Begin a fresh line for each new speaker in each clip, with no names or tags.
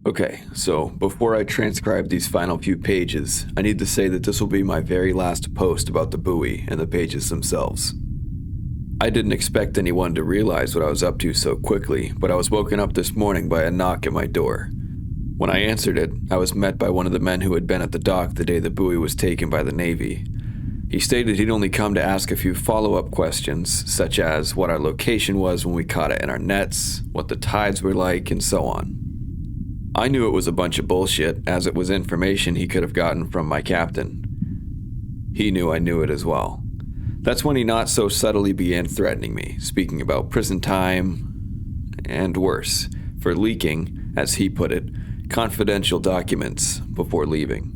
Okay, so before I transcribe these final few pages, I need to say that this will be my very last post about the buoy and the pages themselves. I didn't expect anyone to realize what I was up to so quickly, but I was woken up this morning by a knock at my door. When I answered it, I was met by one of the men who had been at the dock the day the buoy was taken by the Navy. He stated he'd only come to ask a few follow-up questions, such as what our location was when we caught it in our nets, what the tides were like, and so on. I knew it was a bunch of bullshit, as it was information he could have gotten from my captain. He knew I knew it as well. That's when he not so subtly began threatening me, speaking about prison time, and worse, for leaking, as he put it, confidential documents before leaving.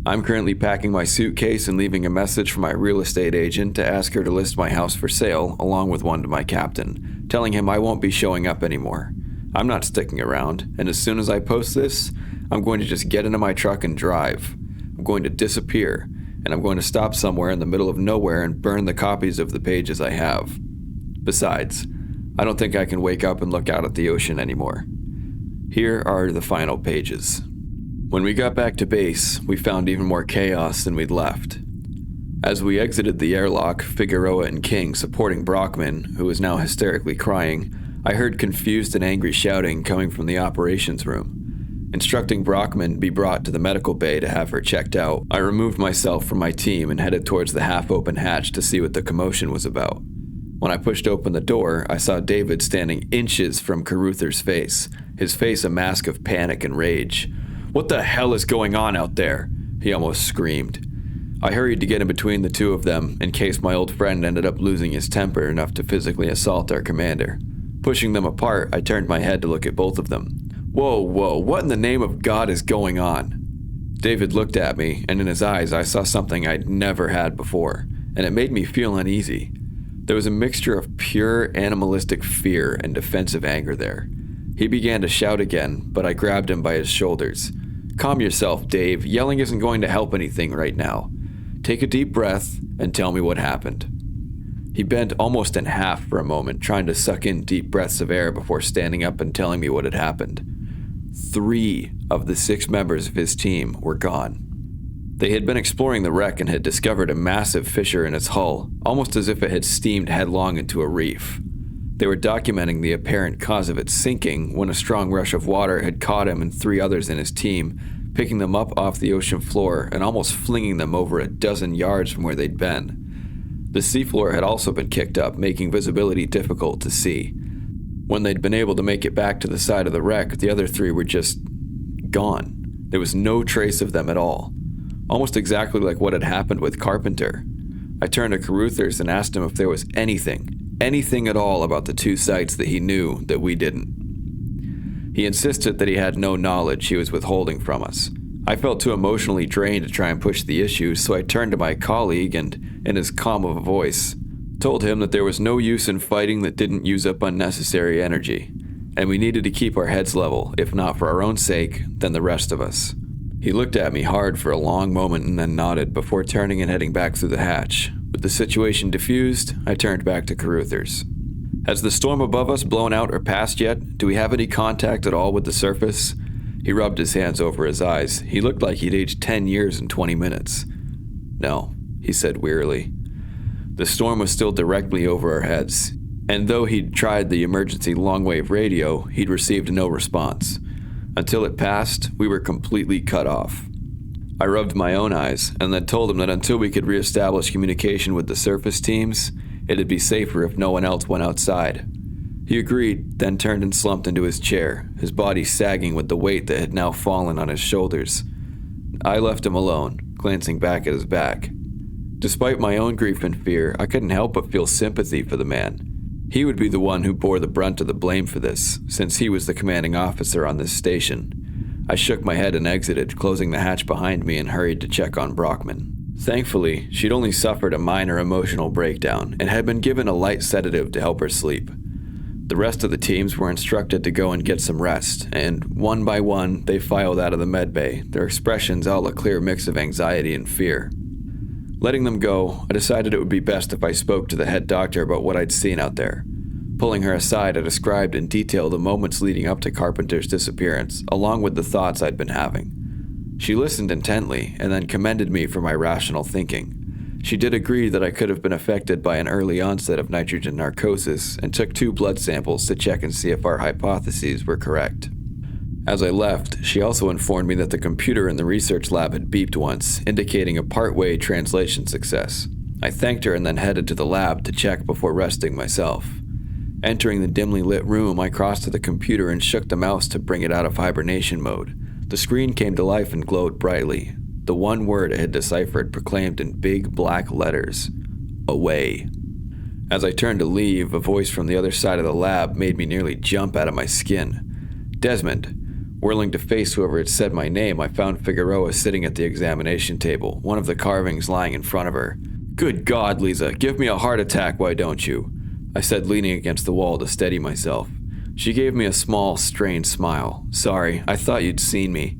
I'm currently packing my suitcase and leaving a message for my real estate agent to ask her to list my house for sale, along with one to my captain, telling him I won't be showing up anymore. I'm not sticking around, and as soon as I post this, I'm going to just get into my truck and drive. I'm going to disappear, and I'm going to stop somewhere in the middle of nowhere and burn the copies of the pages I have. Besides, I don't think I can wake up and look out at the ocean anymore. Here are the final pages. When we got back to base, we found even more chaos than we'd left. As we exited the airlock, Figueroa and King supporting Brockman, who was now hysterically crying, I heard confused and angry shouting coming from the operations room. Instructing Brockman be brought to the medical bay to have her checked out, I removed myself from my team and headed towards the half-open hatch to see what the commotion was about. When I pushed open the door, I saw David standing inches from Carruthers' face, his face a mask of panic and rage. "What the hell is going on out there?" he almost screamed. I hurried to get in between the two of them in case my old friend ended up losing his temper enough to physically assault our commander. Pushing them apart, I turned my head to look at both of them. Whoa, what in the name of God is going on? David looked at me, and in his eyes I saw something I'd never had before, and it made me feel uneasy. There was a mixture of pure animalistic fear and defensive anger there. He began to shout again, but I grabbed him by his shoulders. "Calm yourself, Dave. Yelling isn't going to help anything right now. Take a deep breath and tell me what happened." He bent almost in half for a moment, trying to suck in deep breaths of air before standing up and telling me what had happened. 3 of the 6 members of his team were gone. They had been exploring the wreck and had discovered a massive fissure in its hull, almost as if it had steamed headlong into a reef. They were documenting the apparent cause of its sinking when a strong rush of water had caught him and 3 others in his team, picking them up off the ocean floor and almost flinging them over a dozen yards from where they'd been. The seafloor had also been kicked up, making visibility difficult to see. When they'd been able to make it back to the side of the wreck, the other 3 were just gone. There was no trace of them at all. Almost exactly like what had happened with Carpenter. I turned to Carruthers and asked him if there was anything at all about the 2 sites that he knew that we didn't. He insisted that he had no knowledge he was withholding from us. I felt too emotionally drained to try and push the issue, so I turned to my colleague and, in as calm of a voice, told him that there was no use in fighting that didn't use up unnecessary energy, and we needed to keep our heads level, if not for our own sake, then the rest of us. He looked at me hard for a long moment and then nodded before turning and heading back through the hatch. With the situation diffused, I turned back to Carruthers. "Has the storm above us blown out or passed yet? Do we have any contact at all with the surface?" He rubbed his hands over his eyes. He looked like he'd aged 10 years in 20 minutes. "No," he said wearily. The storm was still directly over our heads, and though he'd tried the emergency long-wave radio, he'd received no response. Until it passed, we were completely cut off. I rubbed my own eyes, and then told him that until we could reestablish communication with the surface teams, it'd be safer if no one else went outside. He agreed, then turned and slumped into his chair, his body sagging with the weight that had now fallen on his shoulders. I left him alone, glancing back at his back. Despite my own grief and fear, I couldn't help but feel sympathy for the man. He would be the one who bore the brunt of the blame for this, since he was the commanding officer on this station. I shook my head and exited, closing the hatch behind me and hurried to check on Brockman. Thankfully, she'd only suffered a minor emotional breakdown and had been given a light sedative to help her sleep. The rest of the teams were instructed to go and get some rest, and one by one, they filed out of the medbay, their expressions all a clear mix of anxiety and fear. Letting them go, I decided it would be best if I spoke to the head doctor about what I'd seen out there. Pulling her aside, I described in detail the moments leading up to Carpenter's disappearance, along with the thoughts I'd been having. She listened intently, and then commended me for my rational thinking. She did agree that I could have been affected by an early onset of nitrogen narcosis, and took 2 blood samples to check and see if our hypotheses were correct. As I left, she also informed me that the computer in the research lab had beeped once, indicating a part-way translation success. I thanked her and then headed to the lab to check before resting myself. Entering the dimly lit room, I crossed to the computer and shook the mouse to bring it out of hibernation mode. The screen came to life and glowed brightly. The one word it had deciphered proclaimed in big black letters, "Away." As I turned to leave, a voice from the other side of the lab made me nearly jump out of my skin. "Desmond." Whirling to face whoever had said my name, I found Figueroa sitting at the examination table, one of the carvings lying in front of her. "Good God, Lisa, give me a heart attack, why don't you?" I said, leaning against the wall to steady myself. She gave me a small, strained smile. "Sorry, I thought you'd seen me."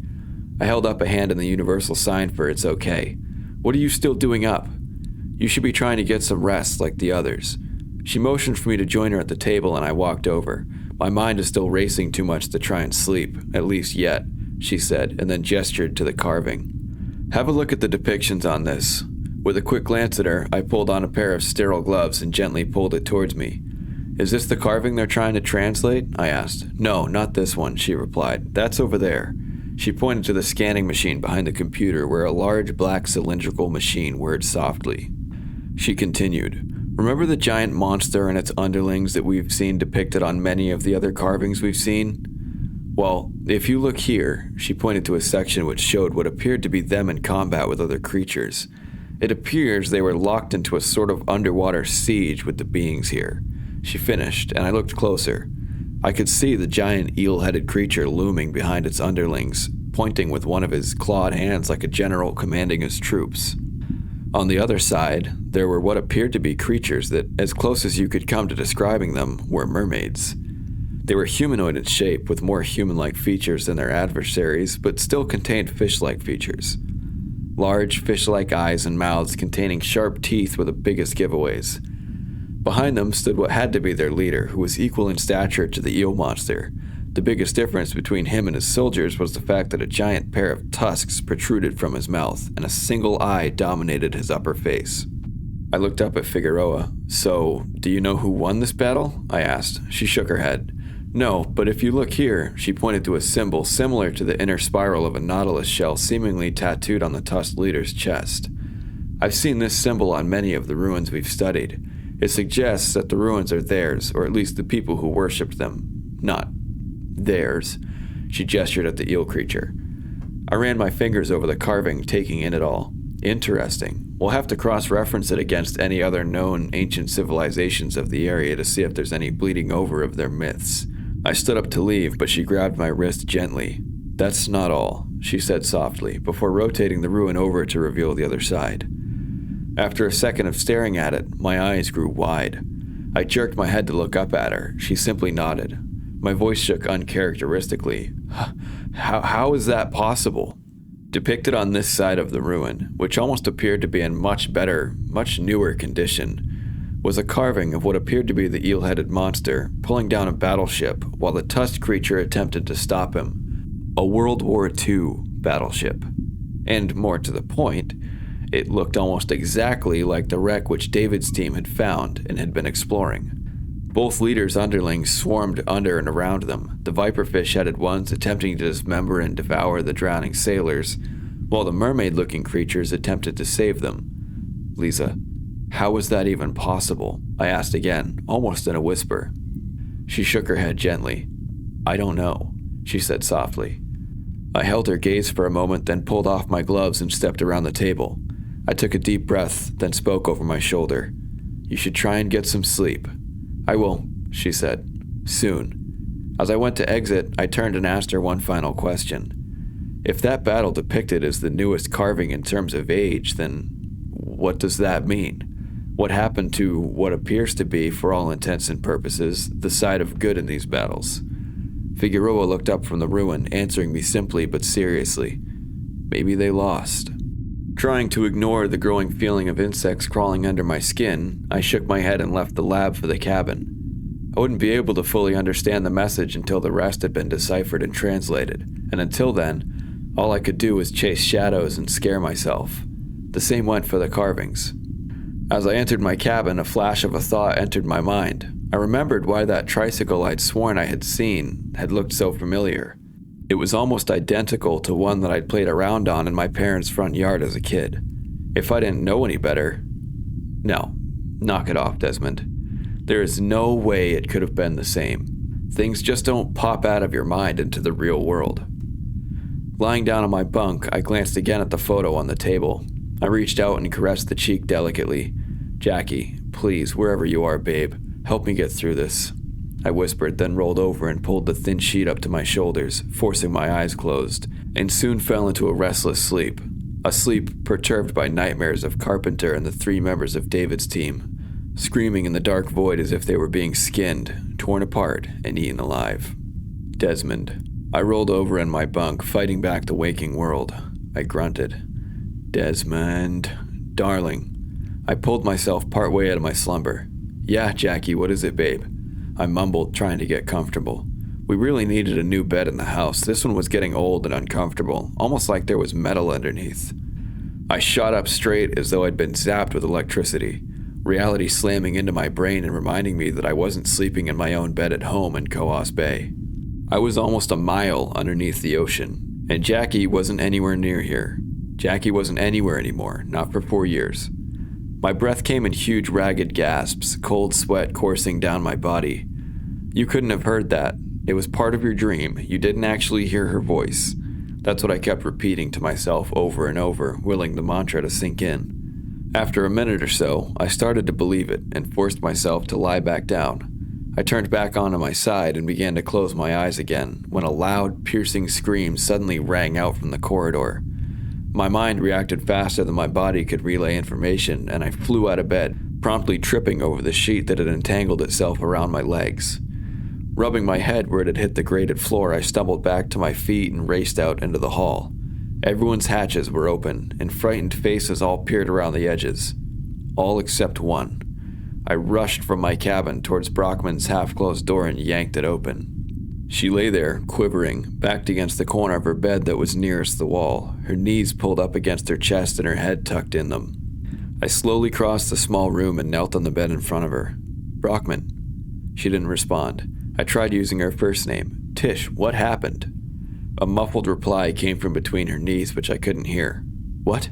I held up a hand in the universal sign for "it's okay." "What are you still doing up?" "You should be trying to get some rest like the others." She motioned for me to join her at the table, and I walked over. "My mind is still racing too much to try and sleep, at least yet," she said, and then gestured to the carving. "Have a look at the depictions on this." With a quick glance at her, I pulled on a pair of sterile gloves and gently pulled it towards me. "Is this the carving they're trying to translate?" I asked. "No, not this one," she replied. "That's over there." She pointed to the scanning machine behind the computer, where a large black cylindrical machine whirred softly. She continued, "Remember the giant monster and its underlings that we've seen depicted on many of the other carvings we've seen? Well, if you look here," she pointed to a section which showed what appeared to be them in combat with other creatures. "It appears they were locked into a sort of underwater siege with the beings here." She finished, and I looked closer. I could see the giant eel-headed creature looming behind its underlings, pointing with one of his clawed hands like a general commanding his troops. On the other side, there were what appeared to be creatures that, as close as you could come to describing them, were mermaids. They were humanoid in shape, with more human-like features than their adversaries, but still contained fish-like features. Large, fish-like eyes and mouths containing sharp teeth were the biggest giveaways. Behind them stood what had to be their leader, who was equal in stature to the eel monster. The biggest difference between him and his soldiers was the fact that a giant pair of tusks protruded from his mouth, and a single eye dominated his upper face. I looked up at Figueroa. "So, do you know who won this battle?" I asked. She shook her head. "No, but if you look here," she pointed to a symbol similar to the inner spiral of a nautilus shell seemingly tattooed on the tusked leader's chest. "I've seen this symbol on many of the ruins we've studied. It suggests that the ruins are theirs, or at least the people who worshipped them. Not theirs." She gestured at the eel creature. I ran my fingers over the carving, taking in it all. "Interesting. We'll have to cross-reference it against any other known ancient civilizations of the area to see if there's any bleeding over of their myths." I stood up to leave, but she grabbed my wrist gently. "That's not all," she said softly, before rotating the ruin over to reveal the other side. After a second of staring at it, my eyes grew wide. I jerked my head to look up at her. She simply nodded. My voice shook uncharacteristically. How is that possible?" Depicted on this side of the ruin, which almost appeared to be in much better, much newer condition, was a carving of what appeared to be the eel-headed monster pulling down a battleship while the tusked creature attempted to stop him. A World War II battleship. And more to the point, it looked almost exactly like the wreck which David's team had found and had been exploring. Both leaders' underlings swarmed under and around them, the viperfish-headed ones attempting to dismember and devour the drowning sailors, while the mermaid-looking creatures attempted to save them. "Lisa, how was that even possible?" I asked again, almost in a whisper. She shook her head gently. "I don't know," she said softly. I held her gaze for a moment, then pulled off my gloves and stepped around the table. I took a deep breath, then spoke over my shoulder. "You should try and get some sleep." "I will," she said. "Soon." As I went to exit, I turned and asked her one final question. "If that battle depicted is the newest carving in terms of age, then what does that mean? What happened to what appears to be, for all intents and purposes, the side of good in these battles?" Figueroa looked up from the ruin, answering me simply but seriously. "Maybe they lost." Trying to ignore the growing feeling of insects crawling under my skin, I shook my head and left the lab for the cabin. I wouldn't be able to fully understand the message until the rest had been deciphered and translated, and until then, all I could do was chase shadows and scare myself. The same went for the carvings. As I entered my cabin, a flash of a thought entered my mind. I remembered why that tricycle I'd sworn I had seen had looked so familiar. It was almost identical to one that I'd played around on in my parents' front yard as a kid. If I didn't know any better... No, knock it off, Desmond. There is no way it could have been the same. Things just don't pop out of your mind into the real world. Lying down on my bunk, I glanced again at the photo on the table. I reached out and caressed the cheek delicately. "Jackie, please, wherever you are, babe, help me get through this," I whispered, then rolled over and pulled the thin sheet up to my shoulders, forcing my eyes closed, and soon fell into a restless sleep. A sleep perturbed by nightmares of Carpenter and the 3 members of David's team, screaming in the dark void as if they were being skinned, torn apart, and eaten alive. "Desmond." I rolled over in my bunk, fighting back the waking world. I grunted. "Desmond, darling." I pulled myself partway out of my slumber. "Yeah, Jackie, what is it, babe?" I mumbled, trying to get comfortable. We really needed a new bed in the house. This one was getting old and uncomfortable, almost like there was metal underneath. I shot up straight as though I'd been zapped with electricity, reality slamming into my brain and reminding me that I wasn't sleeping in my own bed at home in Coos Bay. I was almost a mile underneath the ocean, and Jackie wasn't anywhere near here. Jackie wasn't anywhere anymore, not for 4 years. My breath came in huge ragged gasps, cold sweat coursing down my body. You couldn't have heard that. It was part of your dream. You didn't actually hear her voice. That's what I kept repeating to myself over and over, willing the mantra to sink in. After a minute or so, I started to believe it and forced myself to lie back down. I turned back onto my side and began to close my eyes again when a loud, piercing scream suddenly rang out from the corridor. My mind reacted faster than my body could relay information, and I flew out of bed, promptly tripping over the sheet that had entangled itself around my legs. Rubbing my head where it had hit the grated floor, I stumbled back to my feet and raced out into the hall. Everyone's hatches were open, and frightened faces all peered around the edges. All except one. I rushed from my cabin towards Brockman's half-closed door and yanked it open. She lay there, quivering, backed against the corner of her bed that was nearest the wall, her knees pulled up against her chest and her head tucked in them. I slowly crossed the small room and knelt on the bed in front of her. "Brockman." She didn't respond. I tried using her first name. "Tish, what happened?" A muffled reply came from between her knees, which I couldn't hear. "What?"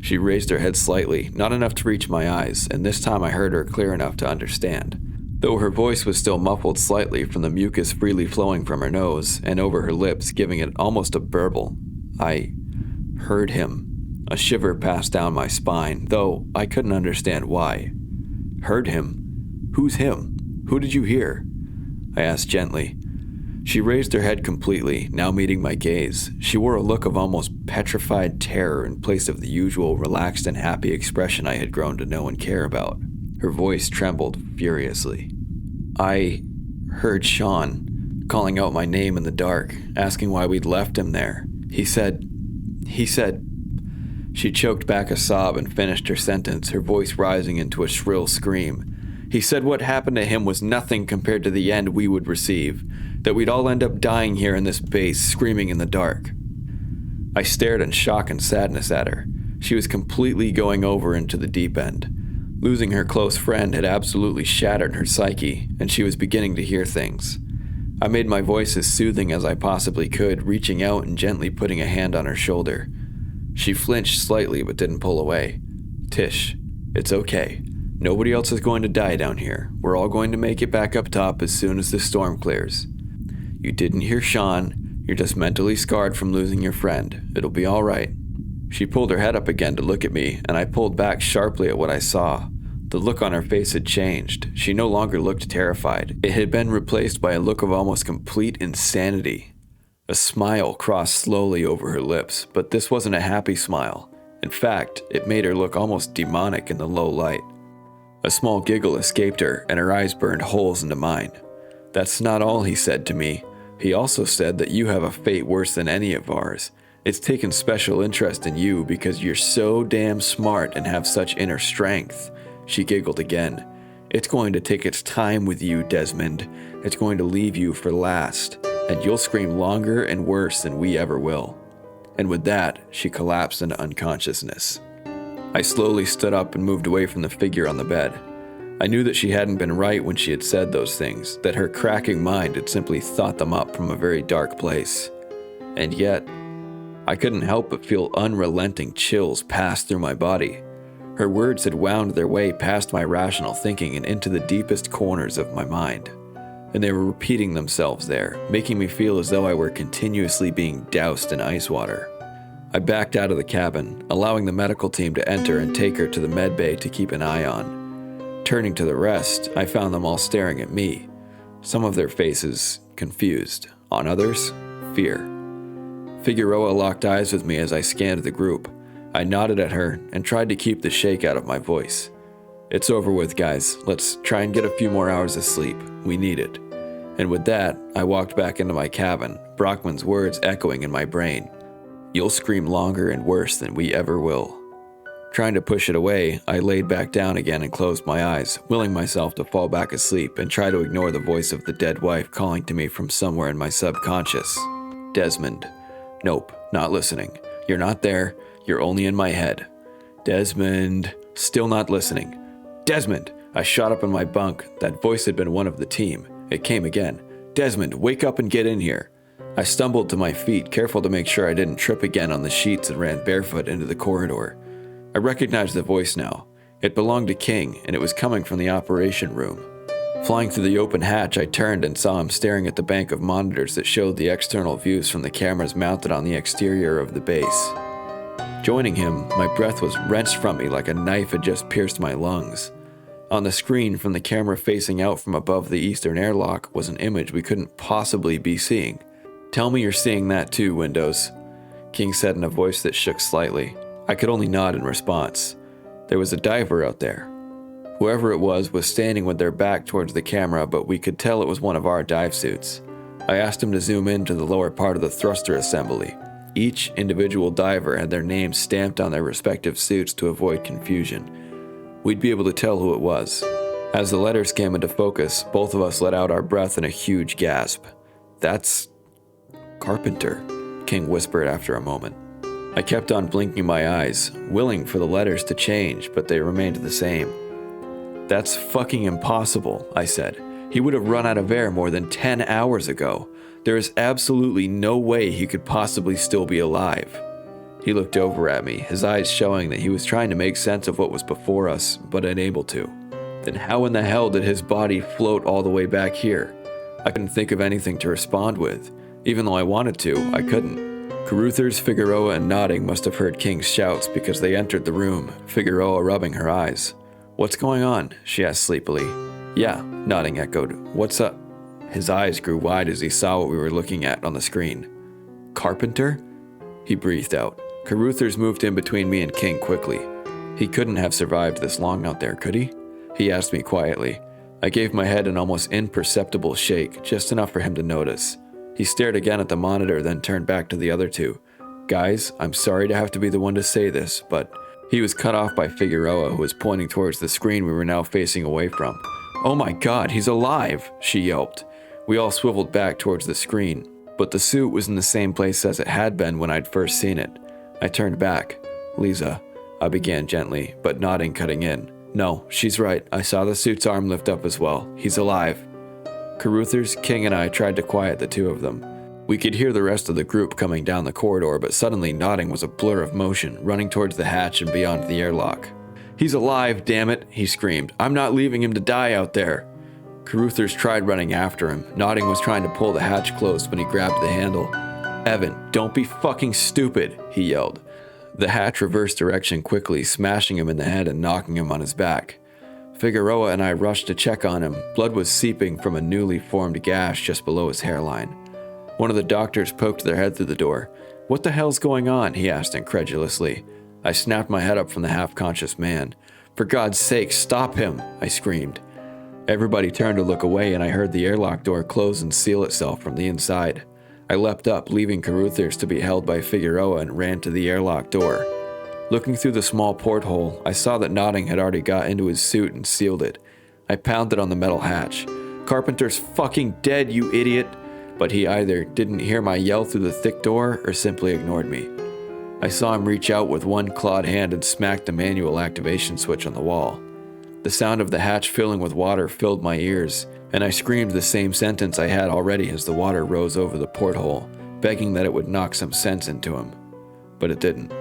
She raised her head slightly, not enough to reach my eyes, and this time I heard her clear enough to understand. Though her voice was still muffled slightly from the mucus freely flowing from her nose and over her lips, giving it almost a burble. "I heard him." A shiver passed down my spine, though I couldn't understand why. "Heard him? Who's him? Who did you hear?" I asked gently. She raised her head completely, now meeting my gaze. She wore a look of almost petrified terror in place of the usual relaxed and happy expression I had grown to know and care about. Her voice trembled furiously. "I heard Sean calling out my name in the dark, asking why we'd left him there. He said... She choked back a sob and finished her sentence, her voice rising into a shrill scream. "He said what happened to him was nothing compared to the end we would receive, that we'd all end up dying here in this base, screaming in the dark." I stared in shock and sadness at her. She was completely going over into the deep end. Losing her close friend had absolutely shattered her psyche, and she was beginning to hear things. I made my voice as soothing as I possibly could, reaching out and gently putting a hand on her shoulder. She flinched slightly but didn't pull away. "Tish, it's okay. Nobody else is going to die down here. We're all going to make it back up top as soon as the storm clears. You didn't hear Sean. You're just mentally scarred from losing your friend. It'll be all right." She pulled her head up again to look at me, and I pulled back sharply at what I saw. The look on her face had changed. She no longer looked terrified. It had been replaced by a look of almost complete insanity. A smile crossed slowly over her lips, but this wasn't a happy smile. In fact, it made her look almost demonic in the low light. A small giggle escaped her, and her eyes burned holes into mine. "That's not all he said to me. He also said that you have a fate worse than any of ours. It's taken special interest in you because you're so damn smart and have such inner strength." She giggled again. It's going to take its time with you, Desmond. It's going to leave you for last, and you'll scream longer and worse than we ever will." And with that, she collapsed into unconsciousness. I slowly stood up and moved away from the figure on the bed. I knew that she hadn't been right when she had said those things, that her cracking mind had simply thought them up from a very dark place. And yet, I couldn't help but feel unrelenting chills pass through my body. Her words had wound their way past my rational thinking and into the deepest corners of my mind. And they were repeating themselves there, making me feel as though I were continuously being doused in ice water. I backed out of the cabin, allowing the medical team to enter and take her to the med bay to keep an eye on. Turning to the rest, I found them all staring at me. Some of their faces confused, on others, fear. Figueroa locked eyes with me as I scanned the group. I nodded at her and tried to keep the shake out of my voice. "It's over with, guys. Let's try and get a few more hours of sleep. We need it." And with that, I walked back into my cabin, Brockman's words echoing in my brain. "You'll scream longer and worse than we ever will." Trying to push it away, I laid back down again and closed my eyes, willing myself to fall back asleep and try to ignore the voice of the dead wife calling to me from somewhere in my subconscious. "Desmond. Nope, not listening. You're not there. You're only in my head. Desmond." Still not listening. "Desmond!" I shot up in my bunk. That voice had been one of the team. It came again. "Desmond, wake up and get in here." I stumbled to my feet, careful to make sure I didn't trip again on the sheets, and ran barefoot into the corridor. I recognized the voice now. It belonged to King, and it was coming from the operation room. Flying through the open hatch, I turned and saw him staring at the bank of monitors that showed the external views from the cameras mounted on the exterior of the base. Joining him, my breath was wrenched from me like a knife had just pierced my lungs. On the screen from the camera facing out from above the eastern airlock was an image we couldn't possibly be seeing. "Tell me you're seeing that too, Windows," King said in a voice that shook slightly. I could only nod in response. There was a diver out there. Whoever it was standing with their back towards the camera, but we could tell it was one of our dive suits. I asked him to zoom in to the lower part of the thruster assembly. Each individual diver had their names stamped on their respective suits to avoid confusion. We'd be able to tell who it was. As the letters came into focus, both of us let out our breath in a huge gasp. "That's Carpenter," King whispered after a moment. I kept on blinking my eyes, willing for the letters to change, but they remained the same. "That's fucking impossible," I said. "He would have run out of air more than 10 hours ago. There is absolutely no way he could possibly still be alive." He looked over at me, his eyes showing that he was trying to make sense of what was before us, but unable to. Then how in the hell did his body float all the way back here? I couldn't think of anything to respond with. Even though I wanted to, I couldn't. Caruthers, Figueroa, and Nodding must have heard King's shouts because they entered the room, Figueroa rubbing her eyes. "What's going on?" she asked sleepily. "Yeah," Nodding echoed. "What's up?" His eyes grew wide as he saw what we were looking at on the screen. "Carpenter?" He breathed out. Caruthers moved in between me and King quickly. "He couldn't have survived this long out there, could he?" He asked me quietly. I gave my head an almost imperceptible shake, just enough for him to notice. He stared again at the monitor, then turned back to the other two. "Guys, I'm sorry to have to be the one to say this, but..." He was cut off by Figueroa, who was pointing towards the screen we were now facing away from. "Oh my God, he's alive!" she yelped. We all swiveled back towards the screen, but the suit was in the same place as it had been when I'd first seen it. I turned back. "Lisa," I began gently, but Nodding cutting in. "No, she's right. I saw the suit's arm lift up as well. He's alive." Caruthers, King, and I tried to quiet the two of them. We could hear the rest of the group coming down the corridor, but suddenly Nodding was a blur of motion, running towards the hatch and beyond the airlock. "He's alive, damn it!" he screamed. "I'm not leaving him to die out there." Caruthers tried running after him. Nodding was trying to pull the hatch closed when he grabbed the handle. "Evan, don't be fucking stupid," he yelled. The hatch reversed direction quickly, smashing him in the head and knocking him on his back. Figueroa and I rushed to check on him. Blood was seeping from a newly formed gash just below his hairline. One of the doctors poked their head through the door. "What the hell's going on?" he asked incredulously. I snapped my head up from the half-conscious man. "For God's sake, stop him!" I screamed. Everybody turned to look away, and I heard the airlock door close and seal itself from the inside. I leapt up, leaving Caruthers to be held by Figueroa, and ran to the airlock door. Looking through the small porthole, I saw that Nodding had already got into his suit and sealed it. I pounded on the metal hatch. "Carpenter's fucking dead, you idiot!" But he either didn't hear my yell through the thick door or simply ignored me. I saw him reach out with one clawed hand and smack the manual activation switch on the wall. The sound of the hatch filling with water filled my ears, and I screamed the same sentence I had already as the water rose over the porthole, begging that it would knock some sense into him. But it didn't.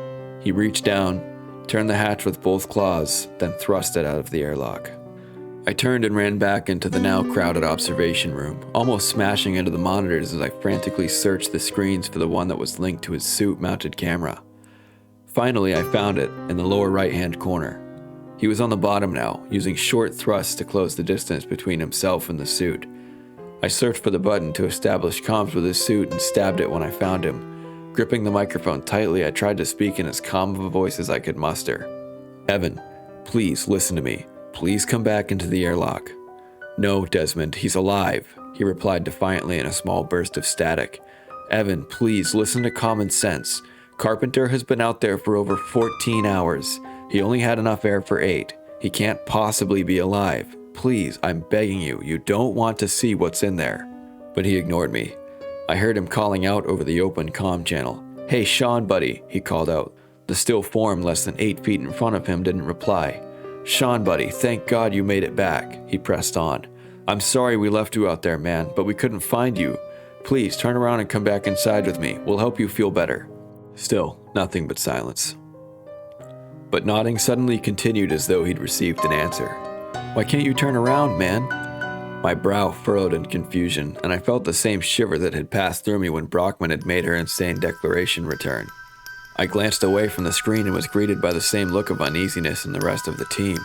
He reached down, turned the hatch with both claws, then thrust it out of the airlock. I turned and ran back into the now crowded observation room, almost smashing into the monitors as I frantically searched the screens for the one that was linked to his suit-mounted camera. Finally, I found it in the lower right-hand corner. He was on the bottom now, using short thrusts to close the distance between himself and the suit. I searched for the button to establish comms with his suit and stabbed it when I found him. Gripping the microphone tightly, I tried to speak in as calm of a voice as I could muster. "Evan, please listen to me. Please come back into the airlock." "No, Desmond, he's alive," he replied defiantly in a small burst of static. "Evan, please listen to common sense. Carpenter has been out there for over 14 hours. He only had enough air for 8. He can't possibly be alive. Please, I'm begging you, you don't want to see what's in there." But he ignored me. I heard him calling out over the open comm channel. "Hey, Sean, buddy," he called out. The still form less than 8 feet in front of him didn't reply. "Sean, buddy, thank God you made it back," he pressed on. "I'm sorry we left you out there, man, but we couldn't find you. Please, turn around and come back inside with me. We'll help you feel better." Still, nothing but silence. But nodding suddenly continued as though he'd received an answer. "Why can't you turn around, man?" My brow furrowed in confusion, and I felt the same shiver that had passed through me when Brockman had made her insane declaration return. I glanced away from the screen and was greeted by the same look of uneasiness in the rest of the team.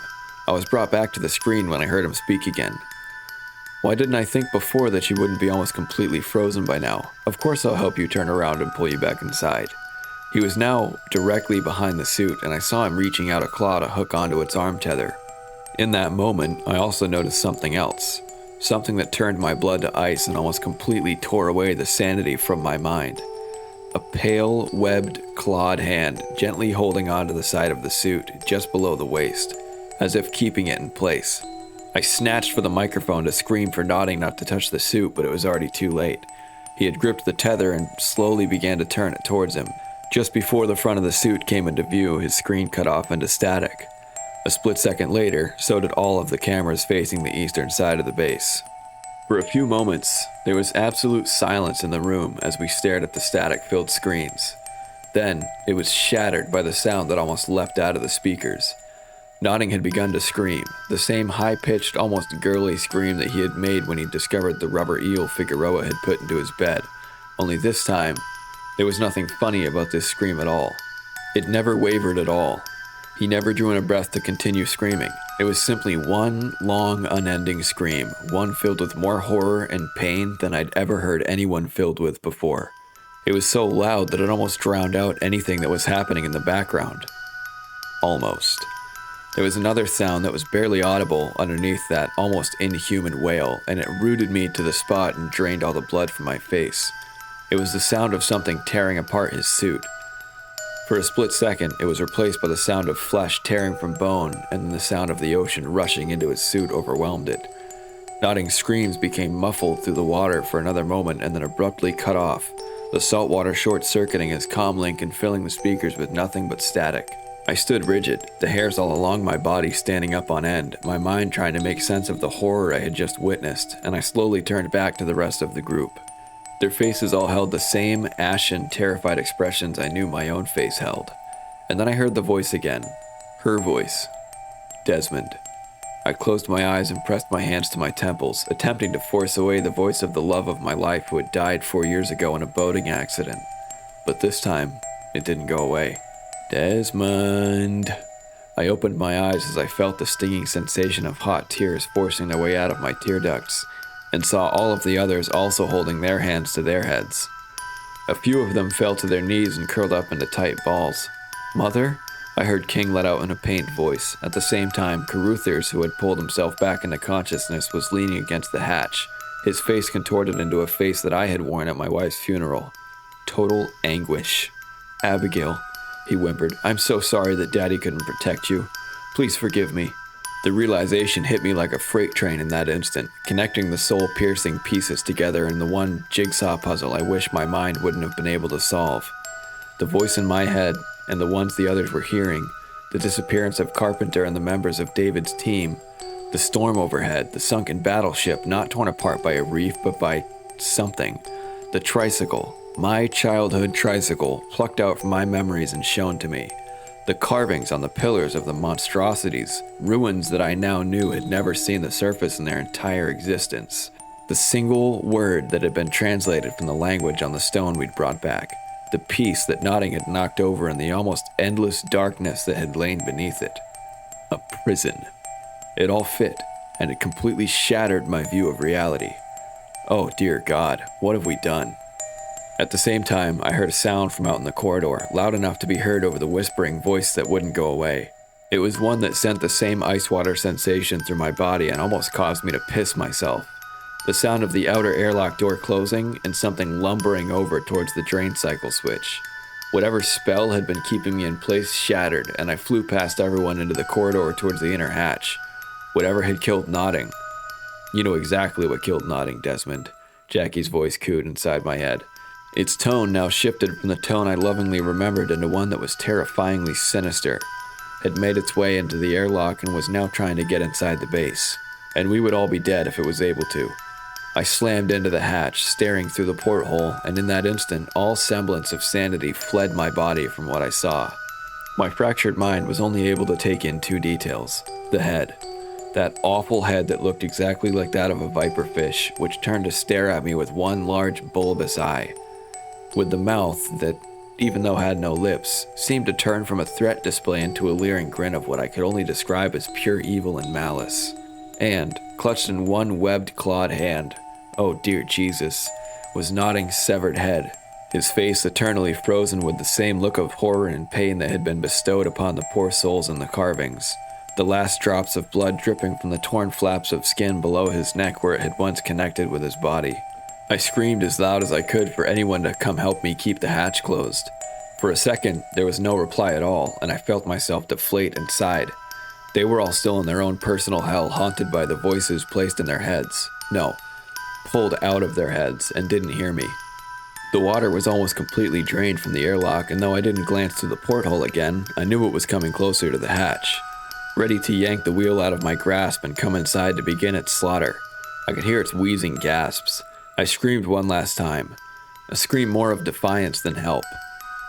I was brought back to the screen when I heard him speak again. "Why didn't I think before that you wouldn't be almost completely frozen by now? Of course I'll help you turn around and pull you back inside." He was now directly behind the suit, and I saw him reaching out a claw to hook onto its arm tether. In that moment, I also noticed something else. Something that turned my blood to ice and almost completely tore away the sanity from my mind. A pale, webbed, clawed hand gently holding onto the side of the suit, just below the waist, as if keeping it in place. I snatched for the microphone to scream for nodding not to touch the suit, but it was already too late. He had gripped the tether and slowly began to turn it towards him. Just before the front of the suit came into view, his screen cut off into static. A split second later, so did all of the cameras facing the eastern side of the base. For a few moments, there was absolute silence in the room as we stared at the static-filled screens. Then, it was shattered by the sound that almost leapt out of the speakers. Nodding had begun to scream, the same high-pitched, almost girly scream that he had made when he discovered the rubber eel Figueroa had put into his bed. Only this time, there was nothing funny about this scream at all. It never wavered at all. He never drew in a breath to continue screaming. It was simply one long, unending scream, one filled with more horror and pain than I'd ever heard anyone filled with before. It was so loud that it almost drowned out anything that was happening in the background. Almost. There was another sound that was barely audible underneath that almost inhuman wail, and it rooted me to the spot and drained all the blood from my face. It was the sound of something tearing apart his suit. For a split second, it was replaced by the sound of flesh tearing from bone, and then the sound of the ocean rushing into his suit overwhelmed it. Nodding screams became muffled through the water for another moment and then abruptly cut off, the salt water short-circuiting his comm link and filling the speakers with nothing but static. I stood rigid, the hairs all along my body standing up on end, my mind trying to make sense of the horror I had just witnessed, and I slowly turned back to the rest of the group. Their faces all held the same ashen, terrified expressions I knew my own face held. And then I heard the voice again. Her voice. Desmond. I closed my eyes and pressed my hands to my temples, attempting to force away the voice of the love of my life who had died 4 years ago in a boating accident. But this time, it didn't go away. Desmond. I opened my eyes as I felt the stinging sensation of hot tears forcing their way out of my tear ducts, and saw all of the others also holding their hands to their heads. A few of them fell to their knees and curled up into tight balls. "Mother?" I heard King let out in a pained voice. At the same time, Caruthers, who had pulled himself back into consciousness, was leaning against the hatch, his face contorted into a face that I had worn at my wife's funeral. Total anguish. "Abigail," he whimpered, "I'm so sorry that Daddy couldn't protect you. Please forgive me." The realization hit me like a freight train in that instant, connecting the soul-piercing pieces together in the one jigsaw puzzle I wish my mind wouldn't have been able to solve. The voice in my head, and the ones the others were hearing, the disappearance of Carpenter and the members of David's team, the storm overhead, the sunken battleship not torn apart by a reef but by something, the tricycle, my childhood tricycle, plucked out from my memories and shown to me. The carvings on the pillars of the monstrosities, ruins that I now knew had never seen the surface in their entire existence. The single word that had been translated from the language on the stone we'd brought back. The piece that Notting had knocked over in the almost endless darkness that had lain beneath it. A prison. It all fit, and it completely shattered my view of reality. Oh dear God, what have we done? At the same time, I heard a sound from out in the corridor, loud enough to be heard over the whispering voice that wouldn't go away. It was one that sent the same ice water sensation through my body and almost caused me to piss myself. The sound of the outer airlock door closing and something lumbering over towards the drain cycle switch. Whatever spell had been keeping me in place shattered, and I flew past everyone into the corridor towards the inner hatch. Whatever had killed Notting. You know exactly what killed Notting, Desmond. Jackie's voice cooed inside my head. Its tone now shifted from the tone I lovingly remembered into one that was terrifyingly sinister. Had made its way into the airlock and was now trying to get inside the base. And we would all be dead if it was able to. I slammed into the hatch, staring through the porthole, and in that instant, all semblance of sanity fled my body from what I saw. My fractured mind was only able to take in two details. The head. That awful head that looked exactly like that of a viperfish, which turned to stare at me with one large bulbous eye. With the mouth that, even though had no lips, seemed to turn from a threat display into a leering grin of what I could only describe as pure evil and malice. And, clutched in one webbed clawed hand, oh dear Jesus, was Notting's severed head, his face eternally frozen with the same look of horror and pain that had been bestowed upon the poor souls in the carvings, the last drops of blood dripping from the torn flaps of skin below his neck where it had once connected with his body. I screamed as loud as I could for anyone to come help me keep the hatch closed. For a second, there was no reply at all, and I felt myself deflate inside. They were all still in their own personal hell, haunted by the voices placed in their heads. No, pulled out of their heads, and didn't hear me. The water was almost completely drained from the airlock, and though I didn't glance through the porthole again, I knew it was coming closer to the hatch, ready to yank the wheel out of my grasp and come inside to begin its slaughter. I could hear its wheezing gasps. I screamed one last time, a scream more of defiance than help,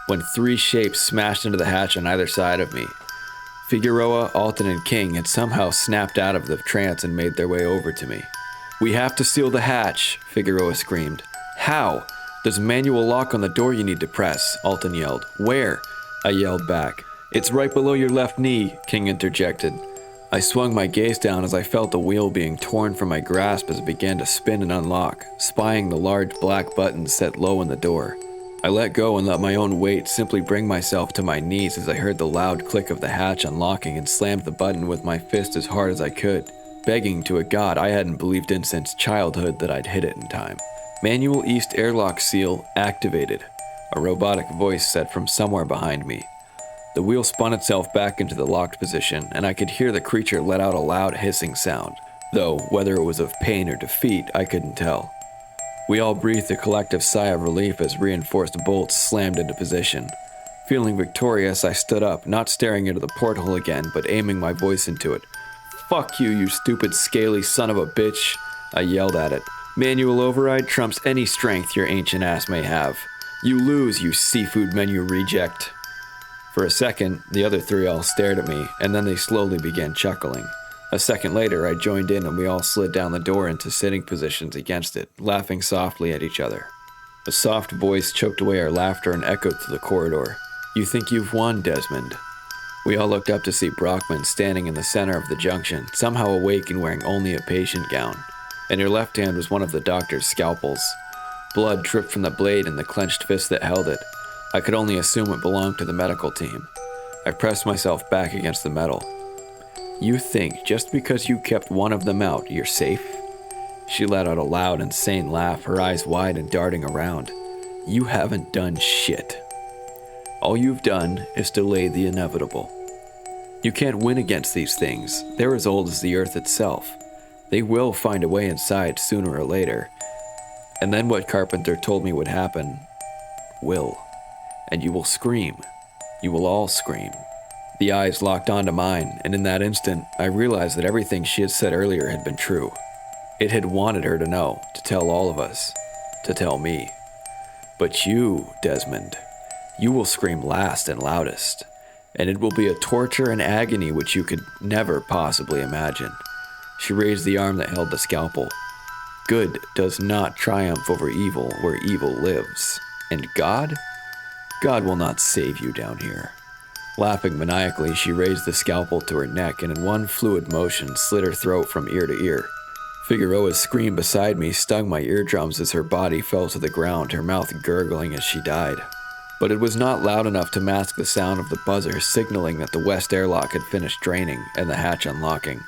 when three shapes smashed into the hatch on either side of me. Figueroa, Alton, and King had somehow snapped out of the trance and made their way over to me. "We have to seal the hatch," Figueroa screamed. "How? There's a manual lock on the door you need to press," Alton yelled. "Where?" I yelled back. "It's right below your left knee," King interjected. I swung my gaze down as I felt the wheel being torn from my grasp as it began to spin and unlock, spying the large black button set low in the door. I let go and let my own weight simply bring myself to my knees as I heard the loud click of the hatch unlocking and slammed the button with my fist as hard as I could, begging to a god I hadn't believed in since childhood that I'd hit it in time. "Manual east airlock seal activated," a robotic voice said from somewhere behind me. The wheel spun itself back into the locked position, and I could hear the creature let out a loud hissing sound, though whether it was of pain or defeat, I couldn't tell. We all breathed a collective sigh of relief as reinforced bolts slammed into position. Feeling victorious, I stood up, not staring into the porthole again, but aiming my voice into it. "Fuck you, you stupid scaly son of a bitch," I yelled at it. "Manual override trumps any strength your ancient ass may have. You lose, you seafood menu reject." For a second, the other three all stared at me, and then they slowly began chuckling. A second later, I joined in and we all slid down the door into sitting positions against it, laughing softly at each other. A soft voice choked away our laughter and echoed through the corridor. "You think you've won, Desmond." We all looked up to see Brockman standing in the center of the junction, somehow awake and wearing only a patient gown. In her left hand was one of the doctor's scalpels. Blood dripped from the blade in the clenched fist that held it. I could only assume it belonged to the medical team. I pressed myself back against the metal. "You think just because you kept one of them out, you're safe?" She let out a loud, insane laugh, her eyes wide and darting around. "You haven't done shit. All you've done is delayed the inevitable." You can't win against these things. They're as old as the earth itself. They will find a way inside sooner or later. And then what Carpenter told me would happen will. And you will scream. You will all scream. The eyes locked onto mine, and in that instant, I realized that everything she had said earlier had been true. It had wanted her to know, to tell all of us, to tell me. But you, Desmond, you will scream last and loudest, and it will be a torture and agony which you could never possibly imagine. She raised the arm that held the scalpel. Good does not triumph over evil where evil lives. And God? God will not save you down here. Laughing maniacally, she raised the scalpel to her neck and in one fluid motion slit her throat from ear to ear. Figueroa's scream beside me stung my eardrums as her body fell to the ground, her mouth gurgling as she died. But it was not loud enough to mask the sound of the buzzer signaling that the west airlock had finished draining and the hatch unlocking.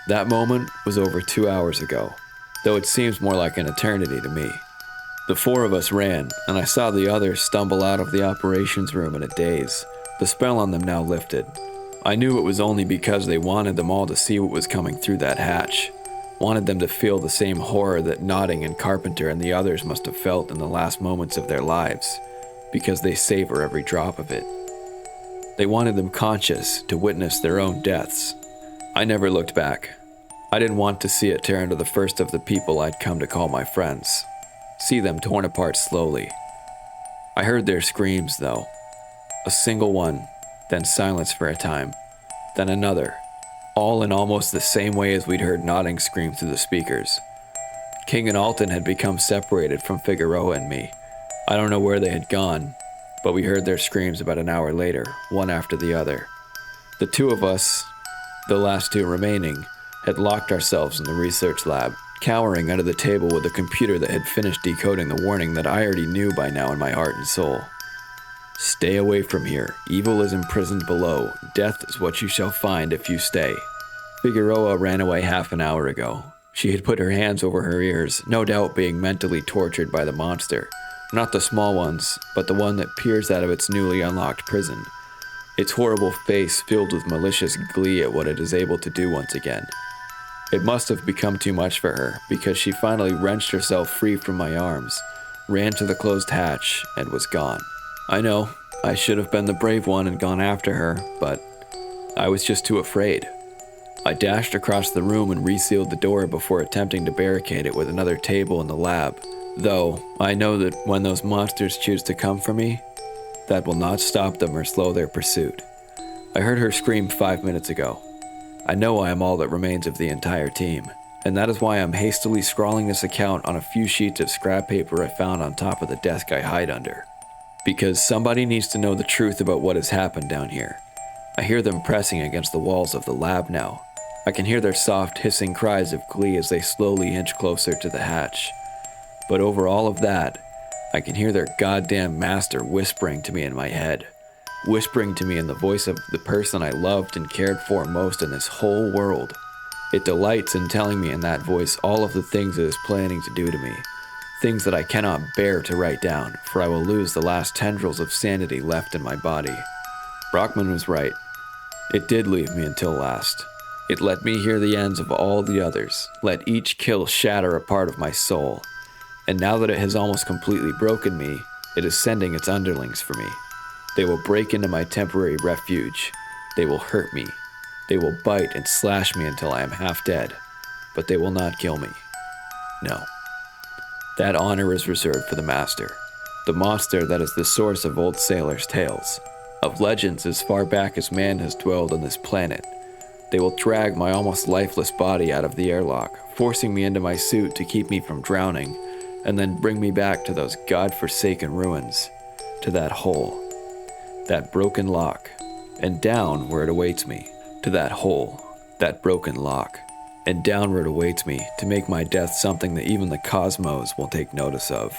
That moment was over 2 hours ago, though it seems more like an eternity to me. The four of us ran, and I saw the others stumble out of the operations room in a daze, the spell on them now lifted. I knew it was only because they wanted them all to see what was coming through that hatch, wanted them to feel the same horror that Notting and Carpenter and the others must have felt in the last moments of their lives, because they savor every drop of it. They wanted them conscious to witness their own deaths. I never looked back. I didn't want to see it tear into the first of the people I'd come to call my friends. See them torn apart slowly. I heard their screams, though. A single one, then silence for a time, then another, all in almost the same way as we'd heard Notting scream through the speakers. King and Alton had become separated from Figueroa and me. I don't know where they had gone, but we heard their screams about an hour later, one after the other. The two of us, the last two remaining, had locked ourselves in the research lab, cowering under the table with a computer that had finished decoding the warning that I already knew by now in my heart and soul. Stay away from here. Evil is imprisoned below. Death is what you shall find if you stay. Figueroa ran away half an hour ago. She had put her hands over her ears, no doubt being mentally tortured by the monster. Not the small ones, but the one that peers out of its newly unlocked prison. Its horrible face filled with malicious glee at what it is able to do once again. It must have become too much for her, because she finally wrenched herself free from my arms, ran to the closed hatch, and was gone. I know, I should have been the brave one and gone after her, but I was just too afraid. I dashed across the room and resealed the door before attempting to barricade it with another table in the lab, though I know that when those monsters choose to come for me, that will not stop them or slow their pursuit. I heard her scream 5 minutes ago. I know I am all that remains of the entire team, and that is why I'm hastily scrawling this account on a few sheets of scrap paper I found on top of the desk I hide under. Because somebody needs to know the truth about what has happened down here. I hear them pressing against the walls of the lab now. I can hear their soft, hissing cries of glee as they slowly inch closer to the hatch. But over all of that, I can hear their goddamn master whispering to me in my head. Whispering to me in the voice of the person I loved and cared for most in this whole world. It delights in telling me in that voice all of the things it is planning to do to me. Things that I cannot bear to write down, for I will lose the last tendrils of sanity left in my body. Brockman was right. It did leave me until last. It let me hear the ends of all the others, let each kill shatter a part of my soul. And now that it has almost completely broken me, it is sending its underlings for me. They will break into my temporary refuge. They will hurt me. They will bite and slash me until I am half dead. But they will not kill me. No. That honor is reserved for the master. The monster that is the source of old sailors' tales. Of legends as far back as man has dwelled on this planet. They will drag my almost lifeless body out of the airlock, forcing me into my suit to keep me from drowning, and then bring me back to those god-forsaken ruins. To that hole. That broken lock, and down where it awaits me, to that hole, that broken lock, and down where it awaits me to make my death something that even the cosmos will take notice of.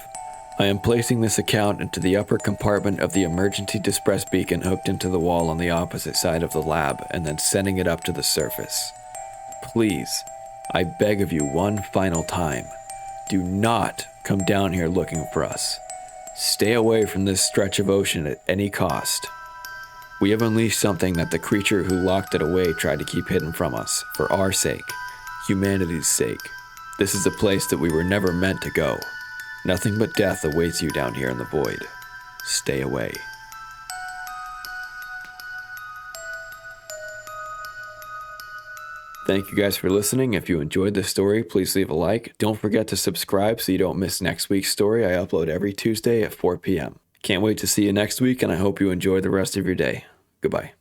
I am placing this account into the upper compartment of the emergency distress beacon hooked into the wall on the opposite side of the lab and then sending it up to the surface. Please, I beg of you one final time, do not come down here looking for us. Stay away from this stretch of ocean at any cost. We have unleashed something that the creature who locked it away tried to keep hidden from us, for our sake, humanity's sake. This is a place that we were never meant to go. Nothing but death awaits you down here in the void. Stay away. Thank you guys for listening. If you enjoyed this story, please leave a like. Don't forget to subscribe so you don't miss next week's story. I upload every Tuesday at 4 p.m. Can't wait to see you next week, and I hope you enjoy the rest of your day. Goodbye.